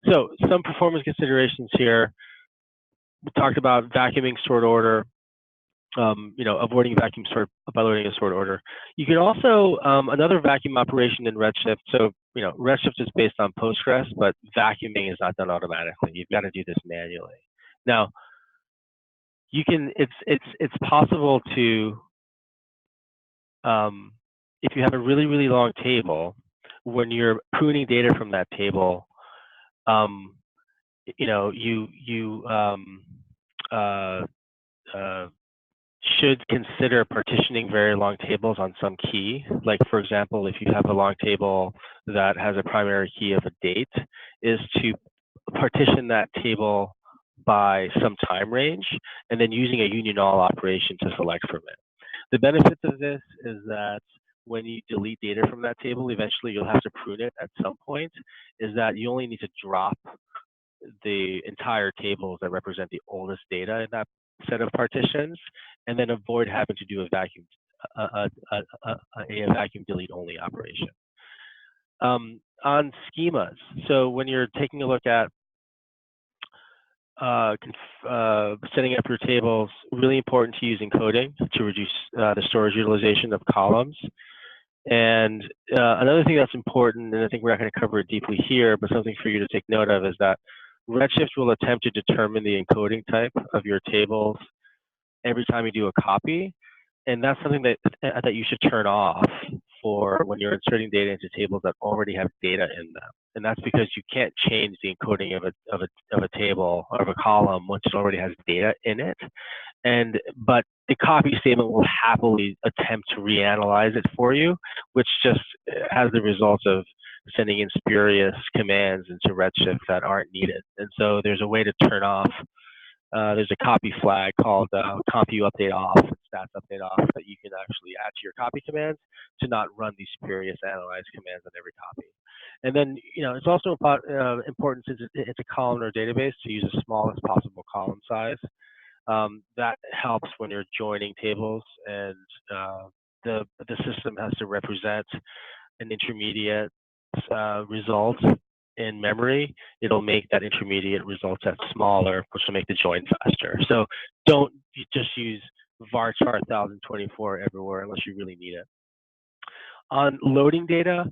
So some performance considerations here. We talked about vacuuming sort order, avoiding vacuum sort by loading a sort order. You can also, another vacuum operation in Redshift. So, Redshift is based on Postgres, but vacuuming is not done automatically. You've got to do this manually. Now, it's possible to, if you have a really, really long table, when you're pruning data from that table, should consider partitioning very long tables on some key. Like, for example, if you have a long table that has a primary key of a date, is to partition that table by some time range, and then using a union all operation to select from it. The benefits of this is that when you delete data from that table, eventually you'll have to prune it at some point, is that you only need to drop the entire tables that represent the oldest data in that set of partitions, and then avoid having to do a vacuum delete only operation. On schemas, so when you're taking a look at setting up your tables, really important to use encoding to reduce the storage utilization of columns. And another thing that's important, and I think we're not going to cover it deeply here, but something for you to take note of, is that Redshift will attempt to determine the encoding type of your tables every time you do a copy. And that's something that you should turn off for when you're inserting data into tables that already have data in them. And that's because you can't change the encoding of a table or of a column once it already has data in it. But the copy statement will happily attempt to reanalyze it for you, which just has the result of sending in spurious commands into Redshift that aren't needed. And so there's a way to turn off. There's a copy flag called compu update off, stats update off, that you can actually add to your copy commands to not run these spurious analyze commands on every copy. And then, it's also important, since it's a columnar database, to use the smallest possible column size. That helps when you're joining tables, and the system has to represent an intermediate result in memory. It'll make that intermediate result set smaller, which will make the join faster. So don't just use varchar 1024 everywhere unless you really need it. On loading data,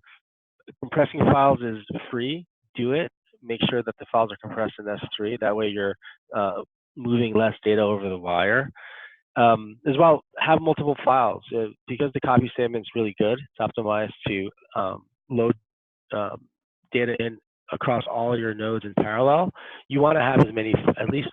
compressing files is free. Do it. Make sure that the files are compressed in S3. That way you're moving less data over the wire. As well, have multiple files. Because the copy statement is really good, it's optimized to load data in across all your nodes in parallel. You want to have as many, at least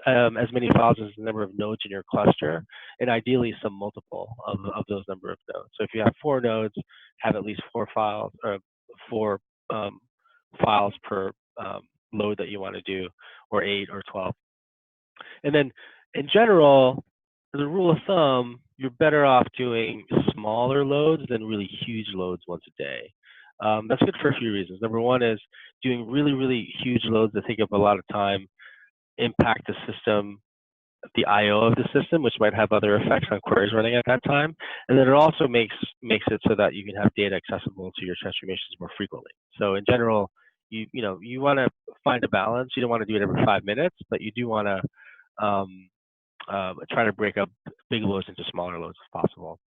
as many files as the number of nodes in your cluster, and ideally some multiple of those number of nodes. So if you have 4 nodes, have at least 4 files, or 4 files per load that you want to do, or 8 or 12. And then in general, as a rule of thumb, you're better off doing smaller loads than really huge loads once a day. That's good for a few reasons. Number one is doing really, really huge loads that take up a lot of time impact the system, the I/O of the system, which might have other effects on queries running at that time. And then it also makes it so that you can have data accessible to your transformations more frequently. So in general, you want to find a balance. You don't want to do it every 5 minutes, but you do want to try to break up big loads into smaller loads if possible.